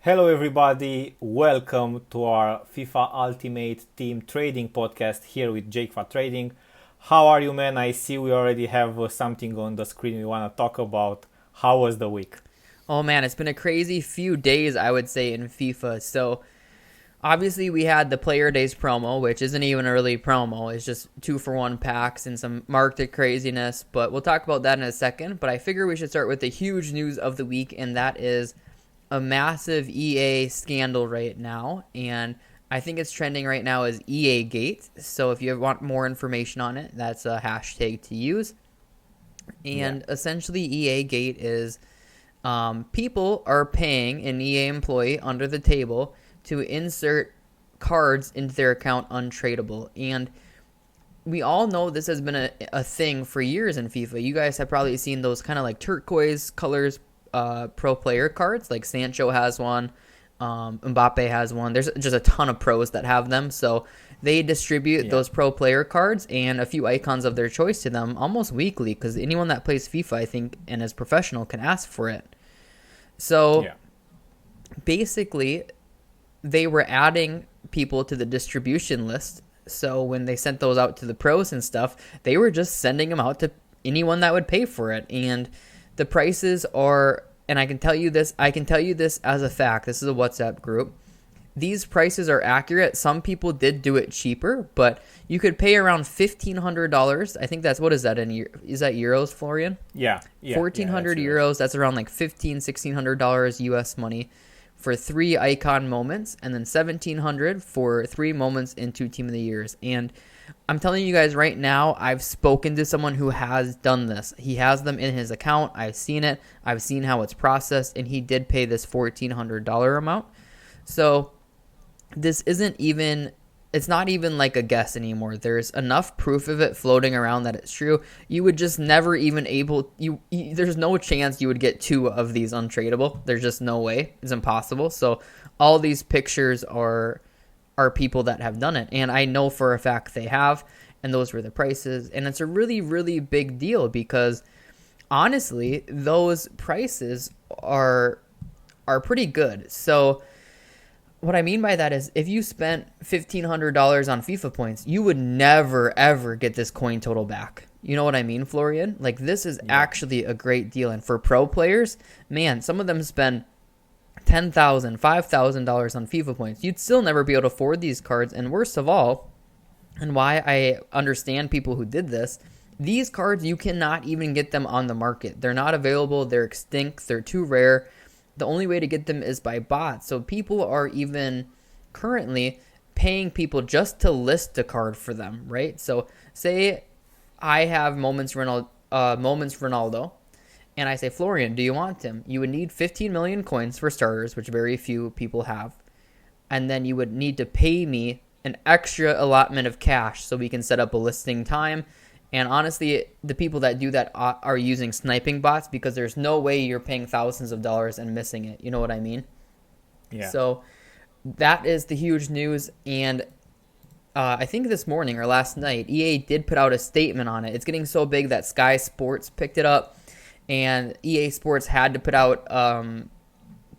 Hello, everybody. Welcome to our FIFA Ultimate Team Trading podcast here with Jake for Trading. How are you, man? I see we already have something on the screen we want to talk about. How was the week? Oh man, it's been a crazy few days, I would say, in FIFA. So obviously we had the Player Days promo, which isn't even a really promo. It's just 2-for-1 packs and some market craziness. But we'll talk about that in a second. But I figure we should start with the huge news of the week, and that is a massive EA scandal right now. And I think it's trending right now as EA Gate. So if you want more information on it, that's a hashtag to use. Yeah. And essentially, EA Gate is people are paying an EA employee under the table to insert cards into their account untradeable. And we all know this has been a thing for years in FIFA. You guys have probably seen those kind of like turquoise colors pro player cards. Like Sancho has one, Mbappe has one. There's just a ton of pros that have them. So they distribute Yeah. those pro player cards and a few icons of their choice to them almost weekly because anyone that plays FIFA, I think, and is professional can ask for it. So Yeah. basically, they were adding people to the distribution list. So when they sent those out to the pros and stuff, they were just sending them out to anyone that would pay for it. And the prices are, and I can tell you this as a fact. This is a WhatsApp group. These prices are accurate. Some people did do it cheaper, but you could pay around $1,500. I think that's, what is that in is that euros, Florian? Yeah. Yeah. Fourteen Yeah. That's hundred yours. euros. That's around like $1,600 US money for 3 icon moments, and then 1,700 for 3 moments in 2 Team of the Years. And I'm telling you guys right now, I've spoken to someone who has done this. He has them in his account. I've seen it. I've seen how it's processed, and he did pay this $1,400 amount. So this isn't even, it's not even like a guess anymore. There's enough proof of it floating around that it's true. You would just never even there's no chance you would get two of these untradeable. There's just no way. It's impossible. So all these pictures are people that have done it, and I know for a fact they have, and those were the prices. And it's a really, really big deal because honestly, those prices are pretty good. So what I mean by that is if you spent $1,500 on FIFA points, you would never, ever get this coin total back. You know what I mean, Florian? Like, this is Yeah. actually a great deal. And for pro players, man, some of them spend $10,000, $5,000 on FIFA points. You'd still never be able to afford these cards. And worst of all, and why I understand people who did this, these cards, you cannot even get them on the market. They're not available. They're extinct. They're too rare. The only way to get them is by bots. So people are even currently paying people just to list the card for them, right? So say I have moments Ronaldo, and I say, Florian, do you want him? You would need 15 million coins for starters, which very few people have, and then you would need to pay me an extra allotment of cash so we can set up a listing time. And honestly, the people that do that are using sniping bots because there's no way you're paying thousands of dollars and missing it. You know what I mean? Yeah. So that is the huge news. And I think this morning or last night, EA did put out a statement on it. It's getting so big that Sky Sports picked it up, and EA Sports had to put out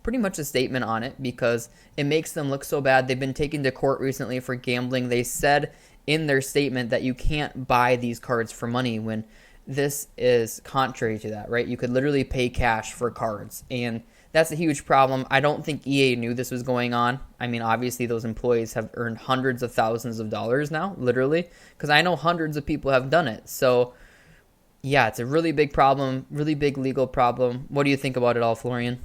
pretty much a statement on it because it makes them look so bad. They've been taken to court recently for gambling. They said in their statement that you can't buy these cards for money when this is contrary to that, right? You could literally pay cash for cards, and that's a huge problem. I don't think EA knew this was going on. I mean, obviously those employees have earned hundreds of thousands of dollars now, literally, because I know hundreds of people have done it. So yeah, it's a really big problem, really big legal problem. What do you think about it all, Florian?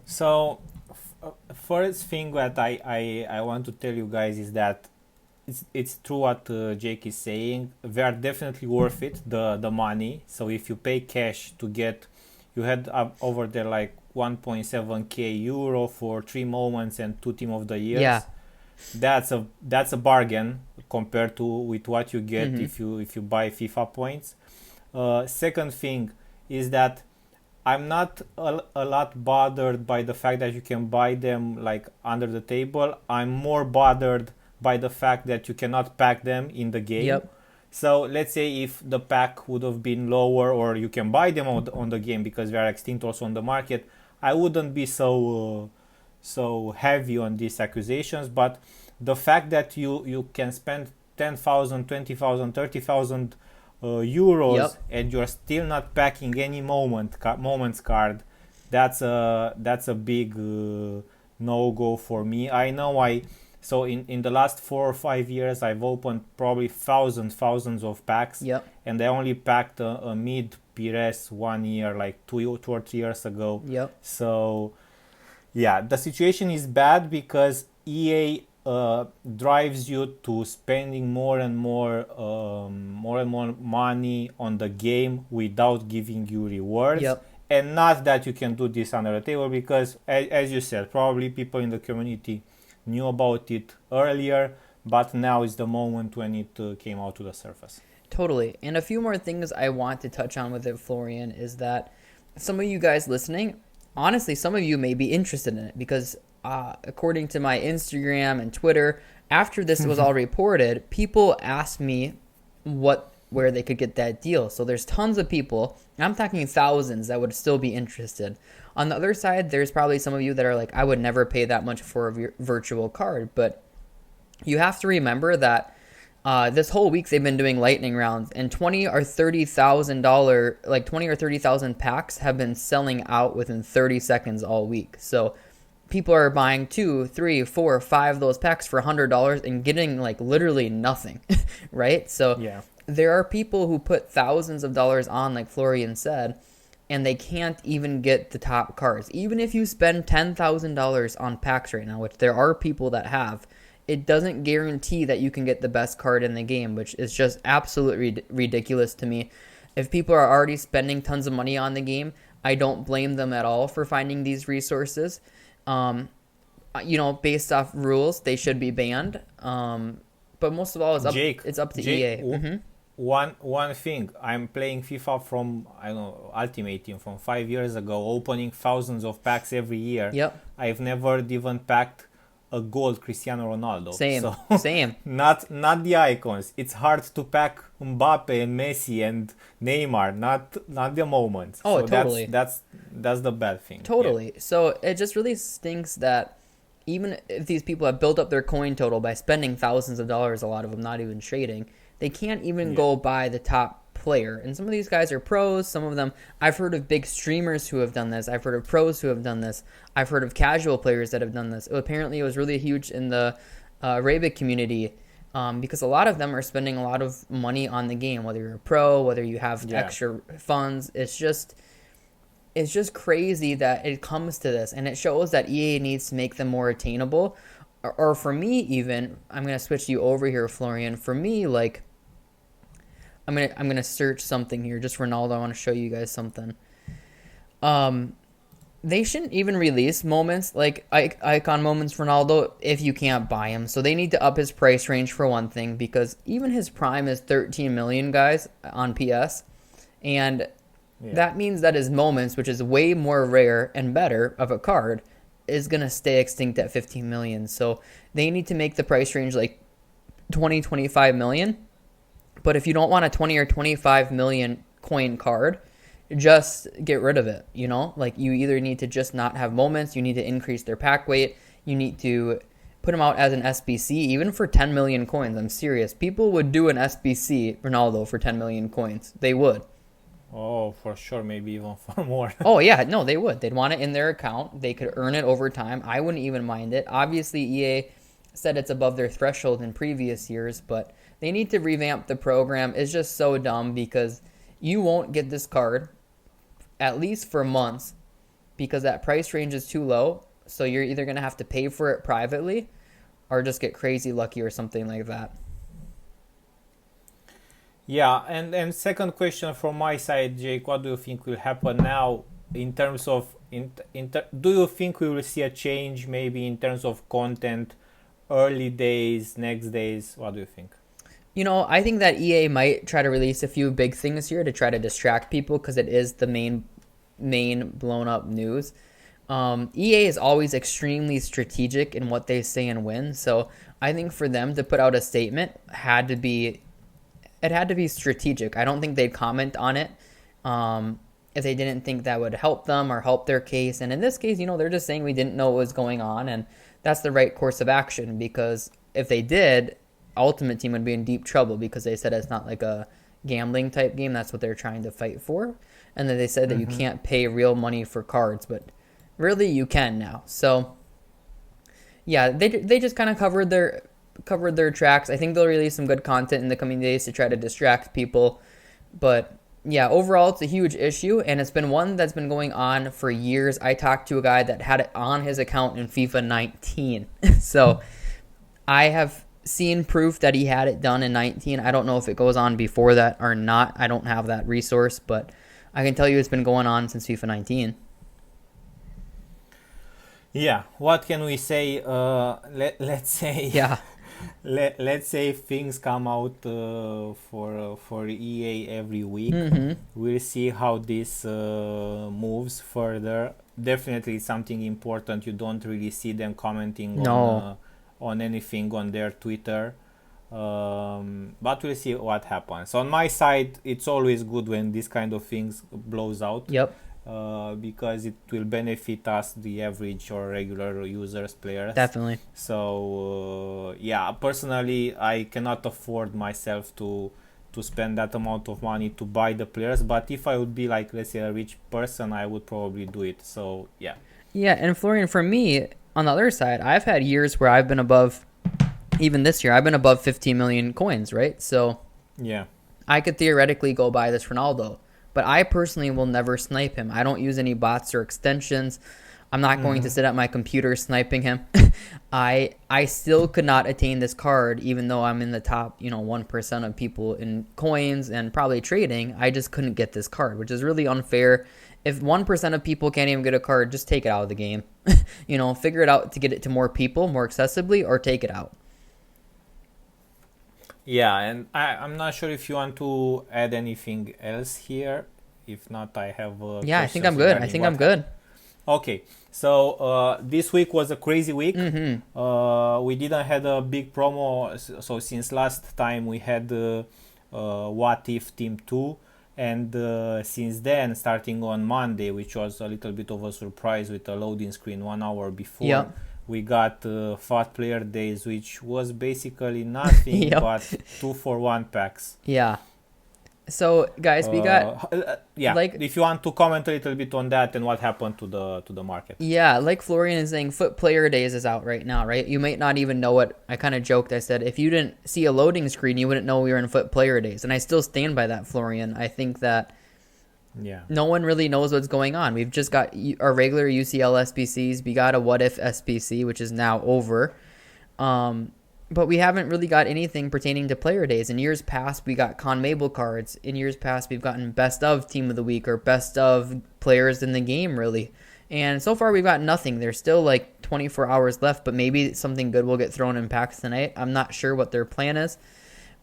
So, first thing that I want to tell you guys is that it's true what Jake is saying. They are definitely worth it, the money. So if you pay cash to get, you had over there like 1.7k euro for 3 moments and 2 Team of the Years. Yeah. That's a bargain compared to with what you get Mm-hmm. if you buy FIFA points. Second thing is that I'm not a lot bothered by the fact that you can buy them like under the table. I'm more bothered by the fact that you cannot pack them in the game. Yep. So let's say if the pack would have been lower, or you can buy them on the game because they are extinct also on the market, I wouldn't be so heavy on these accusations, but the fact that you can spend 10,000, 20,000, 30,000 euros Yep. and you're still not packing any moments card, that's a big no go for me. I know I so in the last 4 or 5 years I've opened probably thousands of packs, Yep. and I only packed a mid Pires 1 year, like 2 or 3 years ago. Yep. So yeah, the situation is bad because EA drives you to spending more and more money on the game without giving you rewards. Yep. And not that you can do this under the table, because, as you said, probably people in the community knew about it earlier, but now is the moment when it came out to the surface. Totally. And a few more things I want to touch on with it, Florian, is that some of you guys listening, honestly, some of you may be interested in it because, according to my Instagram and Twitter, after this was all reported, people asked me where they could get that deal. So there's tons of people, and I'm talking thousands, that would still be interested. On the other side, there's probably some of you that are like, I would never pay that much for a virtual card. But you have to remember that this whole week they've been doing lightning rounds, and $20,000 or 30,000 packs have been selling out within 30 seconds all week. So people are buying 2, 3, 4, 5 of those packs for $100 and getting like literally nothing, right? So Yeah. there are people who put thousands of dollars on, like Florian said, and they can't even get the top cards. Even if you spend $10,000 on packs right now, which there are people that have, it doesn't guarantee that you can get the best card in the game, which is just absolutely ridiculous to me. If people are already spending tons of money on the game, I don't blame them at all for finding these resources. Based off rules, they should be banned. But most of all, it's up to EA. One thing, I'm playing FIFA from, I don't know, Ultimate Team from 5 years ago, opening thousands of packs every year. Yep. I've never even packed a gold Cristiano Ronaldo. Same. So Same. not the icons. It's hard to pack Mbappe and Messi and Neymar, not the moments. Oh, so totally. That's the bad thing. Totally. Yeah. So it just really stinks that even if these people have built up their coin total by spending thousands of dollars, a lot of them not even trading, they can't even go buy the top player. And some of these guys are pros. Some of them, I've heard of big streamers who have done this. I've heard of pros who have done this. I've heard of casual players that have done this. Apparently, it was really huge in the Arabic community because a lot of them are spending a lot of money on the game, whether you're a pro, whether you have extra funds. It's just crazy that it comes to this, and it shows that EA needs to make them more attainable. Or for me, even, I'm gonna switch you over here, Florian. For me, like, I'm gonna search something here. Just Ronaldo. I want to show you guys something. They shouldn't even release moments like icon moments Ronaldo if you can't buy him. So they need to up his price range for one thing, because even his prime is 13 million, guys, on PS, and that means that his moments, which is way more rare and better of a card, is going to stay extinct at 15 million. So they need to make the price range like 20, 25 million. But if you don't want a 20 or 25 million coin card, just get rid of it. Like, you either need to just not have moments, you need to increase their pack weight, you need to put them out as an SBC, even for 10 million coins. I'm serious. People would do an SBC Ronaldo for 10 million coins. They would. Oh, for sure, maybe even for more. Oh, yeah, no, they would. They'd want it in their account. They could earn it over time. I wouldn't even mind it. Obviously, EA said it's above their threshold in previous years, but they need to revamp the program. It's just so dumb because you won't get this card, at least for months, because that price range is too low. So you're either going to have to pay for it privately or just get crazy lucky or something like that. Yeah, and second question from my side, Jake, what do you think will happen now in terms of do you think we will see a change maybe in terms of content, early days, next days? What do you think? I think that EA might try to release a few big things here to try to distract people, because it is the main blown up news. EA is always extremely strategic in what they say and when. So I think for them to put out a statement had to be strategic. I don't think they'd comment on it if they didn't think that would help them or help their case. And in this case, they're just saying we didn't know what was going on, and that's the right course of action, because if they did, Ultimate Team would be in deep trouble, because they said it's not like a gambling type game. That's what they're trying to fight for. And then they said that you can't pay real money for cards, but really you can now. So yeah, they just kind of covered their tracks. I think they'll release some good content in the coming days to try to distract people. But yeah, overall, it's a huge issue, and it's been one that's been going on for years. I talked to a guy that had it on his account in FIFA 19. So I have seen proof that he had it done in 19. I don't know if it goes on before that or not. I don't have that resource, but I can tell you it's been going on since FIFA 19. Yeah, what can we say? Let's say Yeah. let's say things come out for EA every week. We'll see how this moves further. Definitely something important. You don't really see them commenting on anything on their Twitter. But we'll see what happens. On my side, it's always good when this kind of things blows out. Yep. Because it will benefit us, the average or regular users, players. Definitely. So yeah, personally, I cannot afford myself to spend that amount of money to buy the players. But if I would be like, let's say, a rich person, I would probably do it. So yeah. Yeah, and Florian, for me, on the other side, I've had years where I've been above, even this year, I've been above 15 million coins, right? So yeah, I could theoretically go buy this Ronaldo. But I personally will never snipe him. I don't use any bots or extensions. I'm not going to sit at my computer sniping him. I still could not attain this card, even though I'm in the top 1% of people in coins and probably trading. I just couldn't get this card, which is really unfair. If 1% of people can't even get a card, just take it out of the game. Figure it out to get it to more people more accessibly, or take it out. Yeah, and I'm not sure if you want to add anything else here. If not, I have I think I'm good. I'm good. Okay, so this week was a crazy week. We didn't had a big promo, so since last time we had What If Team 2, and since then, starting on Monday, which was a little bit of a surprise with a loading screen 1 hour before. Yep. We got Fat Player Days, which was basically nothing but 2-for-1 packs. Yeah. So guys, we got if you want to comment a little bit on that and what happened to the market. Yeah, like Florian is saying, Foot Player Days is out right now, right? You might not even know it. I kind of joked. I said if you didn't see a loading screen, you wouldn't know we were in Foot Player Days, and I still stand by that, Florian. I think that no one really knows what's going on. We've just got our regular UCL SBCs. We got a What If SBC, which is now over. But we haven't really got anything pertaining to player days. In years past, we got CONMEBOL cards. In years past, we've gotten best of team of the week or best of players in the game, really. And so far, we've got nothing. There's still like 24 hours left, but maybe something good will get thrown in packs tonight. I'm not sure what their plan is.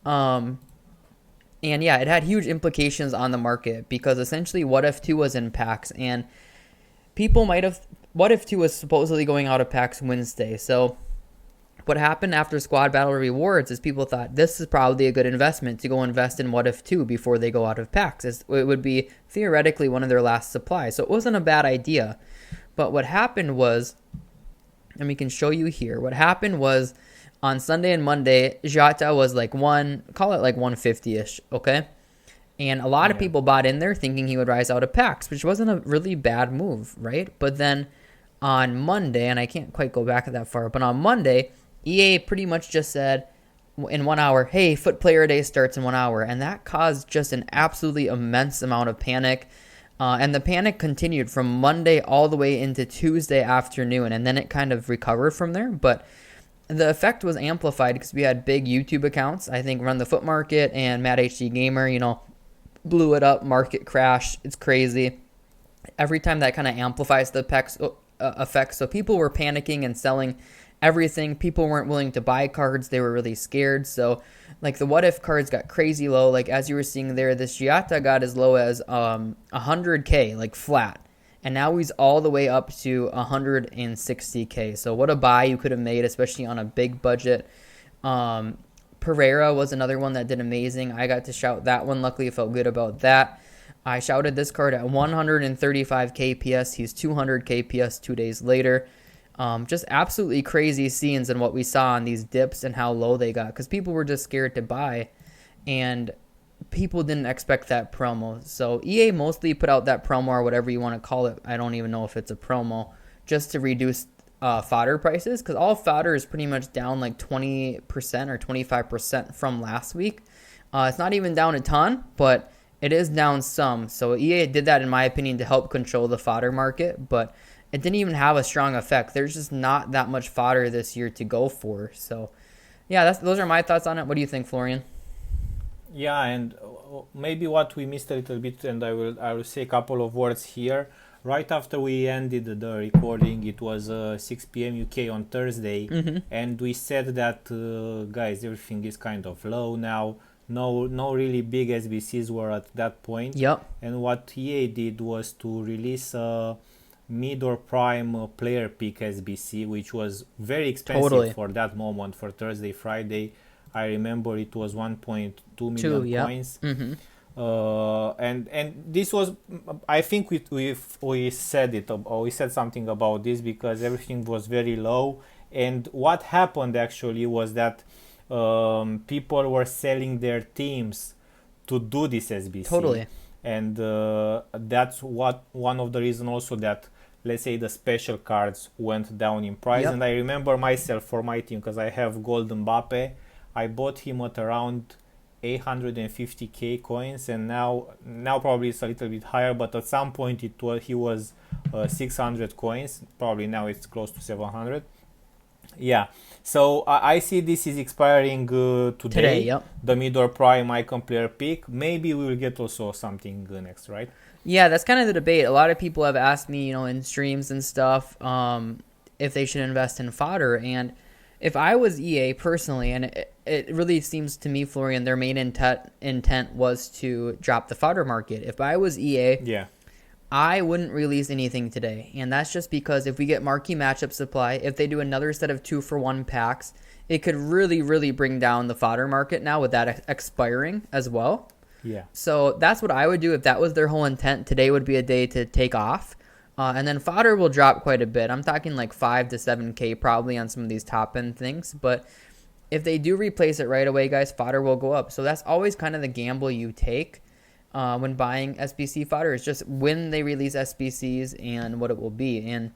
And yeah, it had huge implications on the market, because essentially What If 2 was in packs, and people might have... What If 2 was supposedly going out of packs Wednesday, so... What happened after Squad Battle Rewards is people thought this is probably a good investment to go invest in What If 2 before they go out of packs. It would be theoretically one of their last supplies. So it wasn't a bad idea. But what happened was, and we can show you here, what happened was on Sunday and Monday, Jota was like call it like 150-ish, okay? And a lot of people bought in there thinking he would rise out of packs, which wasn't a really bad move, right? But then on Monday, and I can't quite go back that far, but on Monday... EA pretty much just said in 1 hour, hey, Foot Player Day starts in 1 hour. And that caused just an absolutely immense amount of panic. And the panic continued from Monday all the way into Tuesday afternoon. And then it kind of recovered from there. But the effect was amplified because we had big YouTube accounts. I think Run the Foot Market and Mad HD Gamer, blew it up. Market crash. It's crazy. Every time that kind of amplifies the effects. So people were panicking and selling everything. People weren't willing to buy cards. They were really scared. So like the What If cards got crazy low. Like as you were seeing there, this Giatta got as low as 100K, like flat. And now he's all the way up to 160K. So what a buy you could have made, especially on a big budget. Pereira was another one that did amazing. I got to shout that one. Luckily, I felt good about that. I shouted this card at 135 KPS. He's 200 KPS 2 days later. Just absolutely crazy scenes in what we saw on these dips and how low they got because people were just scared to buy, and people didn't expect that promo. So EA mostly put out that promo or whatever you want to call it. I don't even know if it's a promo, just to reduce fodder prices because all fodder is pretty much down like 20% or 25% from last week. It's not even down a ton, but it is down some. So EA did that, in my opinion, to help control the fodder market, but it didn't even have a strong effect. There's just not that much fodder this year to go for. So, yeah, those are my thoughts on it. What do you think, Florian? Yeah, and maybe what we missed a little bit, and I will say a couple of words here. Right after we ended the recording, it was 6 p.m. UK on Thursday, and we said that guys, everything is kind of low now. No really big SBCs were at that point. Yep. And what EA did was to release a mid or prime player pick SBC, which was very expensive Totally. for that moment, for Thursday, Friday. I remember it was 1.2 million Yep. coins. And this was, I think we said it, or we said something about this because everything was very low. And what happened actually was that people were selling their teams to do this SBC. Totally. And that's what one of the reasons also that, let's say, the special cards went down in price. Yep. And I remember myself for my team, because I have Gold Mbappe, I bought him at around 850k coins, and now probably it's a little bit higher, but at some point he was 600 coins. Probably now it's close to 700. Yeah, so I see this is expiring today. Yep. The mid or prime icon player pick. Maybe we will get also something next, right? Yeah, that's kind of the debate. A lot of people have asked me, in streams and stuff, if they should invest in fodder. And if I was EA personally, and it really seems to me, Florian, their main intent was to drop the fodder market. If I was EA, Yeah. I wouldn't release anything today. And that's just because if we get marquee matchup supply, if they do another set of 2-for-1 packs, it could really, really bring down the fodder market now with that expiring as well. Yeah. So that's what I would do if that was their whole intent. Today would be a day to take off. And then fodder will drop quite a bit. I'm talking like 5 to 7K probably on some of these top end things. But if they do replace it right away, guys, fodder will go up. So that's always kind of the gamble you take when buying SBC fodder. It's just when they release SBCs and what it will be. And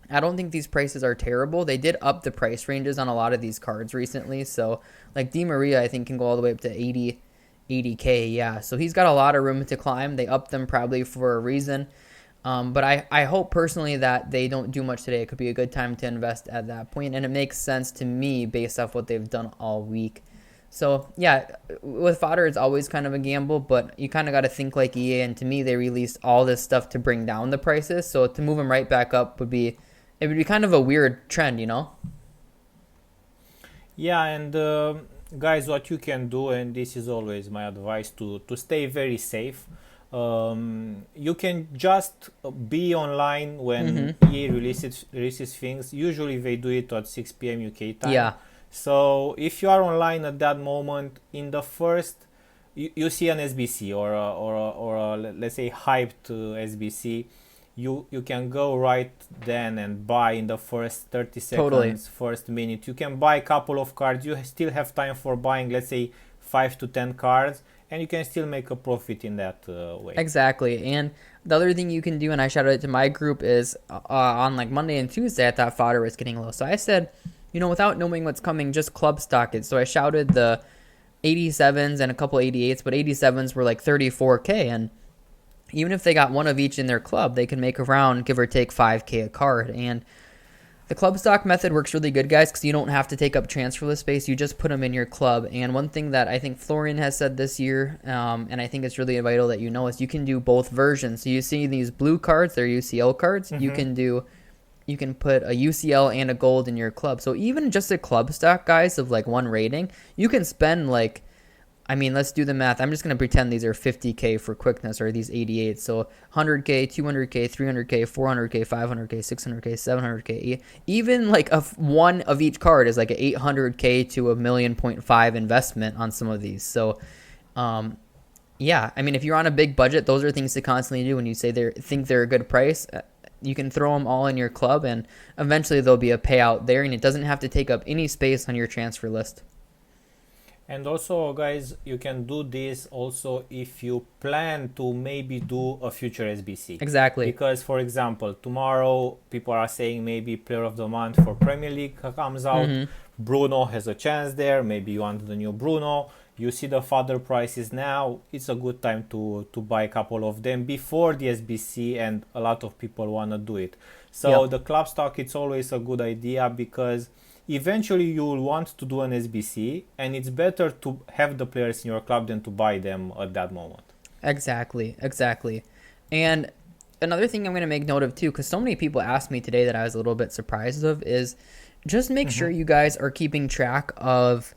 I don't think these prices are terrible. They did up the price ranges on a lot of these cards recently. So like Di Maria, I think, can go all the way up to 80K. Yeah, so he's got a lot of room to climb. They upped them probably for a reason. But I hope personally that they don't do much today. It could be a good time to invest at that point, and it makes sense to me based off what they've done all week. So yeah, with fodder, it's always kind of a gamble, but you kind of got to think like EA. And to me, they released all this stuff to bring down the prices. So to move them right back up would be kind of a weird trend, Yeah, and guys, what you can do, and this is always my advice, to stay very safe. You can just be online when EA releases things. Usually they do it at 6 p.m. UK time. Yeah. So if you are online at that moment, in the first, you see an SBC or a let's say hyped SBC, you can go right then and buy in the first 30 seconds, Totally. first minute. You can buy a couple of cards. You still have time for buying, let's say, 5 to 10 cards, and you can still make a profit in that way. Exactly. And the other thing you can do, and I shouted it to my group, is on like Monday and Tuesday, I thought fodder was getting low. So I said, without knowing what's coming, just club stock it. So I shouted the 87s and a couple 88s, but 87s were like 34K. And even if they got one of each in their club, they can make around, give or take, 5K a card. And the club stock method works really good, guys, because you don't have to take up transfer list space. You just put them in your club. And one thing that I think Florian has said this year, and I think it's really vital that is you can do both versions. So you see these blue cards, they're UCL cards. You can put a UCL and a gold in your club. So even just a club stock, guys, of like one rating, you can spend let's do the math. I'm just going to pretend these are 50K for quickness, or these 88. So 100K, 200K, 300K, 400K, 500K, 600K, 700K. Even like one of each card is like an 800K to $1.5 million investment on some of these. So Yeah, I mean, if you're on a big budget, those are things to constantly do when you say they're a good price. You can throw them all in your club, and eventually there'll be a payout there, and it doesn't have to take up any space on your transfer list. And also, guys, you can do this also if you plan to maybe do a future SBC. Exactly. Because, for example, tomorrow people are saying maybe Player of the Month for Premier League comes out. Mm-hmm. Bruno has a chance there. Maybe you want the new Bruno. You see the fodder prices now. It's a good time to buy a couple of them before the SBC, and a lot of people want to do it. So Yep. the club stock, it's always a good idea because eventually you will want to do an SBC, and it's better to have the players in your club than to buy them at that moment. Exactly. Exactly. And another thing I'm going to make note of too, because so many people asked me today that I was a little bit surprised of, is just make sure you guys are keeping track of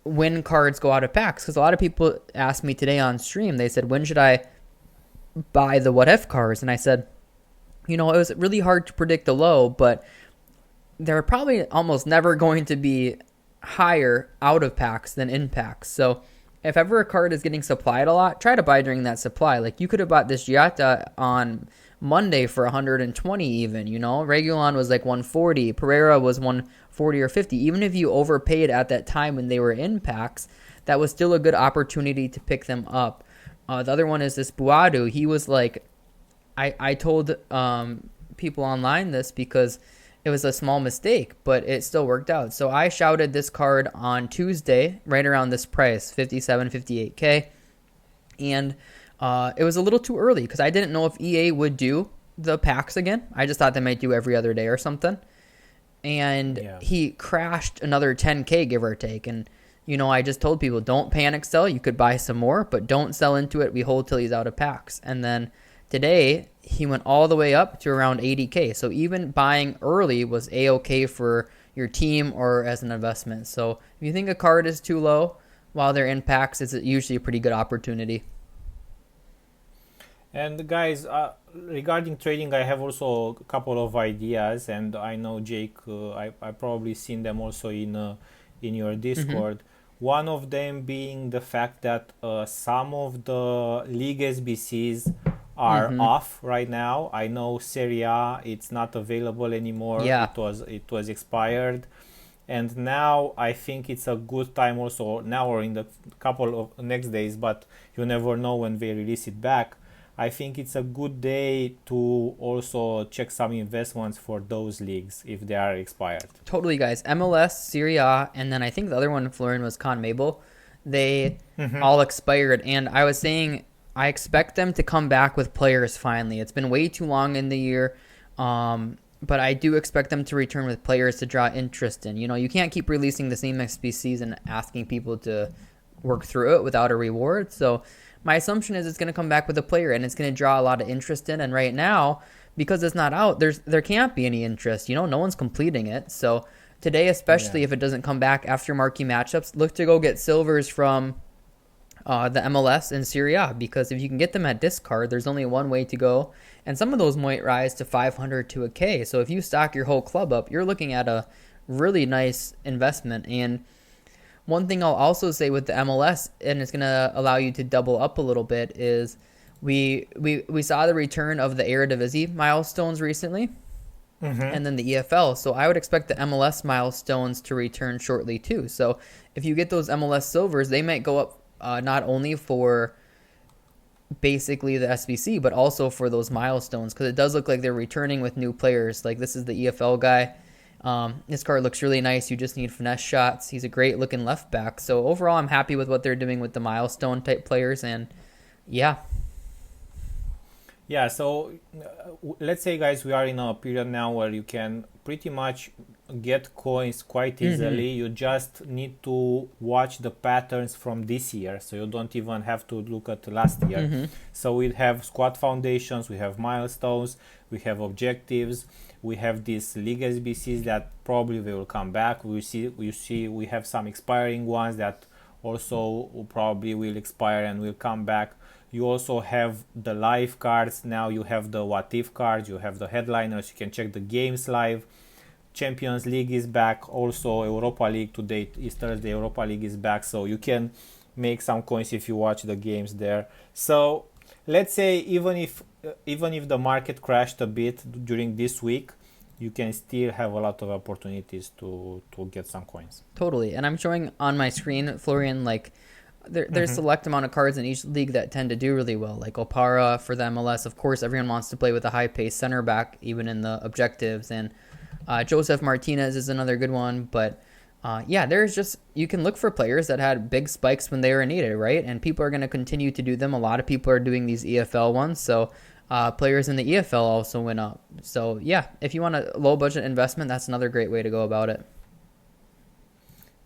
when cards go out of packs. Because a lot of people asked me today on stream, they said, when should I buy the what if cards? And I said, it was really hard to predict the low, but they're probably almost never going to be higher out of packs than in packs. So if ever a card is getting supplied a lot, try to buy during that supply. Like you could have bought this Giatta on Monday for 120 even, Regulon was like 140, Pereira was 140 or 50. Even if you overpaid at that time when they were in packs, that was still a good opportunity to pick them up. The other one is this Buadu. He was like, I told people online this because it was a small mistake, but it still worked out. So I shouted this card on Tuesday, right around this price, 57, 58K. And it was a little too early because I didn't know if EA would do the packs again. I just thought they might do every other day or something. And Yeah. he crashed another 10K, give or take. And, I just told people, don't panic sell. You could buy some more, but don't sell into it. We hold till he's out of packs. And then today, he went all the way up to around 80K. So even buying early was A-okay for your team or as an investment. So if you think a card is too low while they're in packs, it's usually a pretty good opportunity. And guys, regarding trading, I have also a couple of ideas, and I know Jake, I probably seen them also in your Mm-hmm. Discord. One of them being the fact that some of the league SBCs are Mm-hmm. off right now. I know Serie A, it's not available anymore. Yeah, It was expired, and now I think it's a good time also now or in the couple of next days, but you never know when they release it back. I think it's a good day to also check some investments for those leagues if they are expired. totally, guys. MLS, Serie A, and then I think the other one, Florian, was CONMEBOL. They all expired, and I was saying I expect them to come back with players finally. It's been way too long in the year, but I do expect them to return with players to draw interest in. You can't keep releasing the same SBCs and asking people to work through it without a reward. So my assumption is it's going to come back with a player and it's going to draw a lot of interest in. And right now, because it's not out, there can't be any interest. No one's completing it. So today, Yeah. especially if it doesn't come back after marquee matchups, look to go get silvers from the MLS and Serie A, because if you can get them at discard, there's only one way to go, and some of those might rise to 500 to a K. So if you stock your whole club up, you're looking at a really nice investment. And one thing I'll also say with the MLS, and it's gonna allow you to double up a little bit, is we saw the return of the Eredivisie milestones recently, Mm-hmm. and then the EFL. So I would expect the MLS milestones to return shortly too. So if you get those MLS silvers, they might go up not only for basically the SBC, but also for those milestones, because it does look like they're returning with new players. Like this is the EFL guy. This card looks really nice. You just need finesse shots. He's a great looking left back. So overall, I'm happy with what they're doing with the milestone type players. And yeah. Yeah, so let's say, guys, we are in a period now where you can pretty much get coins quite Mm-hmm. easily. You just need to watch the patterns from this year, so you don't even have to look at last year. Mm-hmm. So we have squad foundations, we have milestones, we have objectives, we have these league SBCs that probably will come back. We have some expiring ones that also probably will expire and will come back. You also have the live cards. Now you have the what if cards, you have the headliners, you can check the games live. Champions League is back, also Europa League today is Thursday, Europa League is back, so you can make some coins if you watch the games there. So let's say even if the market crashed a bit during this week, you can still have a lot of opportunities to get some coins. Totally. And I'm showing on my screen, Florian, like there's select amount of cards in each league that tend to do really well, like Opara for the MLS. Of course, everyone wants to play with a high-paced center back, even in the objectives. And Joseph Martinez is another good one. But yeah, there's just, you can look for players that had big spikes when they were needed, right? And people are going to continue to do them. A lot of people are doing these EFL ones. So players in the EFL also went up. So yeah, if you want a low-budget investment, that's another great way to go about it.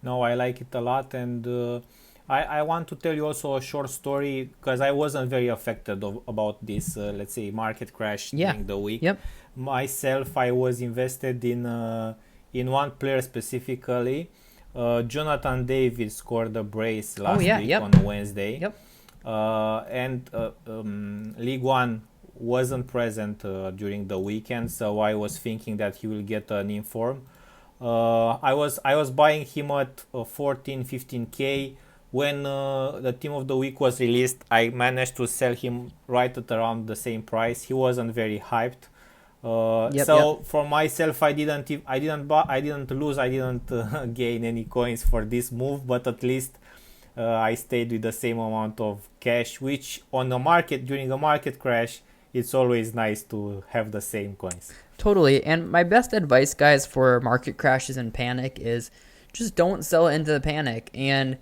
No, I like it a lot, and I want to tell you also a short story because I wasn't very affected about this, let's say, market crash during the week. Yep. Myself, I was invested in one player specifically. Jonathan David scored a brace last week on Wednesday. Yep. And League One wasn't present during the weekend, so I was thinking that he will get an inform. I was buying him at 14-15k. When the team of the week was released, I managed to sell him right at around the same price. He wasn't very hyped. For myself, I didn't lose, I didn't gain any coins for this move, but at least I stayed with the same amount of cash, which on the market, during a market crash, it's always nice to have the same coins. Totally. And my best advice, guys, for market crashes and panic is just don't sell into the panic. And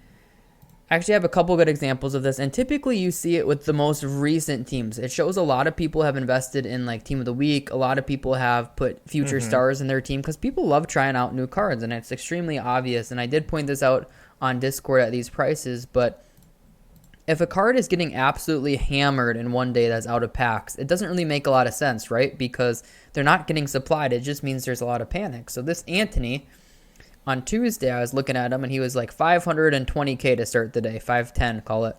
I actually have a couple good examples of this, and typically you see it with the most recent teams. It shows a lot of people have invested in like team of the week. A lot of people have put future stars in their team because people love trying out new cards, and it's extremely obvious. And I did point this out on Discord at these prices, but if a card is getting absolutely hammered in one day that's out of packs, it doesn't really make a lot of sense, right? Because they're not getting supplied. It just means there's a lot of panic. So this Anthony, on Tuesday, I was looking at him, and he was like 520k to start the day, 510, call it.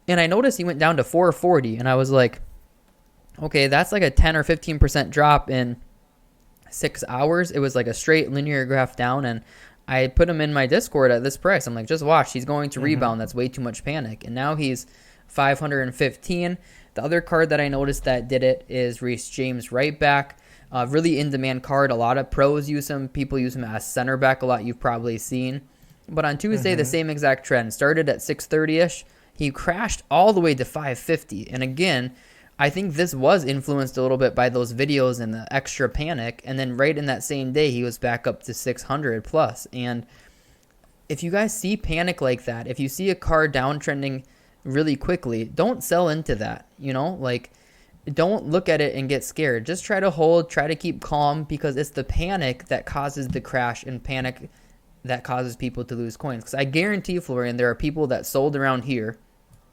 And I noticed he went down to 440, and I was like, okay, that's like a 10 or 15% drop in 6 hours. It was like a straight linear graph down, and I put him in my Discord at this price. I'm like, just watch, he's going to rebound. That's way too much panic. And now he's 515. The other card that I noticed that did it is Reece James right back. Really in-demand card. A lot of pros use him. People use him as center back a lot. You've probably seen. But on Tuesday, the same exact trend. Started at 630-ish. He crashed all the way to 550. And again, I think this was influenced a little bit by those videos and the extra panic. And then right in that same day, he was back up to 600 plus. And if you guys see panic like that, if you see a card downtrending really quickly, don't sell into that. You know, like, don't look at it and get scared. Just try to hold, try to keep calm, because it's the panic that causes the crash, and panic that causes people to lose coins. Because I guarantee, Florian, there are people that sold around here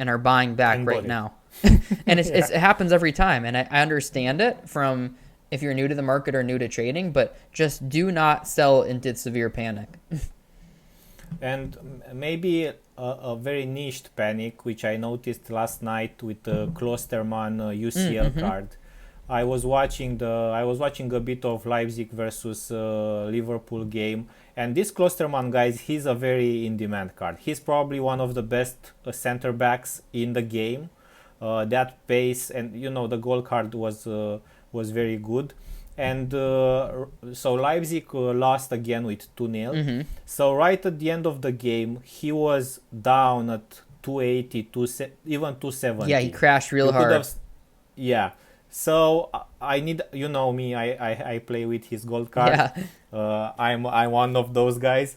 and are buying back right now. And it happens every time. And I understand it from if you're new to the market or new to trading, but just do not sell into severe panic. And maybe a very niched panic, which I noticed last night with the Klosterman UCL card. I was watching a bit of Leipzig versus Liverpool game, and this Klosterman, guys, he's a very in-demand card. He's probably one of the best center backs in the game. That pace, and you know, the goal card was very good. And so Leipzig lost again with 2-0. So right at the end of the game, he was down at 280, even 270. Yeah, he crashed real hard. Yeah. So I need, you know me, I play with his gold card. Yeah. I'm one of those guys.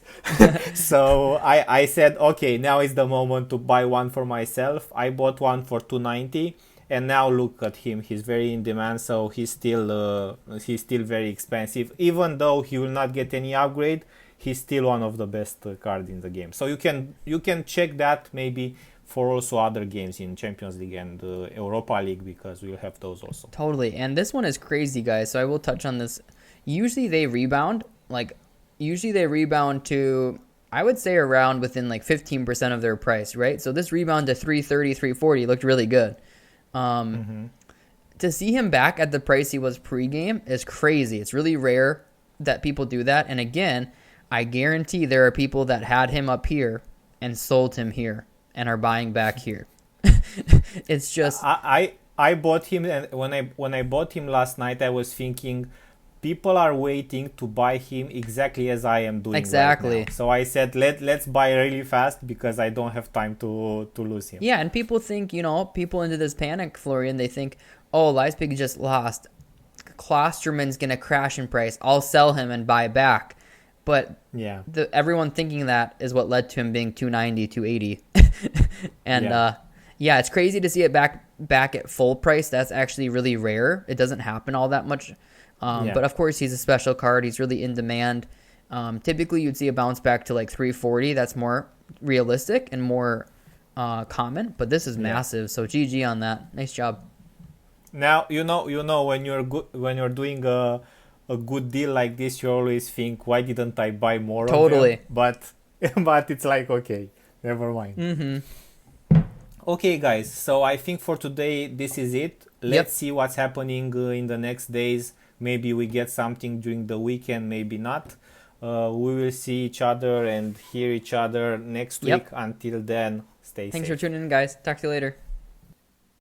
So I said, okay, now is the moment to buy one for myself. I bought one for 290. And now look at him, he's very in demand, so he's still very expensive. Even though he will not get any upgrade, he's still one of the best cards in the game. So you can check that maybe for also other games in Champions League and Europa League, because we'll have those also. Totally, and this one is crazy, guys, so I will touch on this. Usually they rebound to, I would say, around within like 15% of their price, right? So this rebound to 330, 340 looked really good. To see him back at the price he was pre-game is crazy. It's really rare that people do that. And again, I guarantee there are people that had him up here and sold him here and are buying back here. It's just I bought him, and when I bought him last night, I was thinking people are waiting to buy him exactly as I am doing right now. exactly. So I said let's buy really fast because I don't have time to lose him. Yeah, and people think, people into this panic, Florian, they think, oh, Leipzig just lost. Klosterman's going to crash in price. I'll sell him and buy back. But Yeah. everyone thinking that is what led to him being 290, 280. And Yeah. yeah, it's crazy to see it back at full price. That's actually really rare. It doesn't happen all that much. Yeah. But of course, he's a special card. He's really in demand. Typically, you'd see a bounce back to like 340. That's more realistic and more common. But this is Yeah. massive. So GG on that. Nice job. Now you know when you're good, when you're doing a good deal like this, you always think, why didn't I buy more of Totally. them? But but it's like, okay, never mind. Mm-hmm. Okay, guys. So I think for today this is it. Let's Yep. see what's happening in the next days. Maybe we get something during the weekend, maybe not. We will see each other and hear each other next Yep. week. Until then, stay Thanks safe. for tuning in, guys. Talk to you later.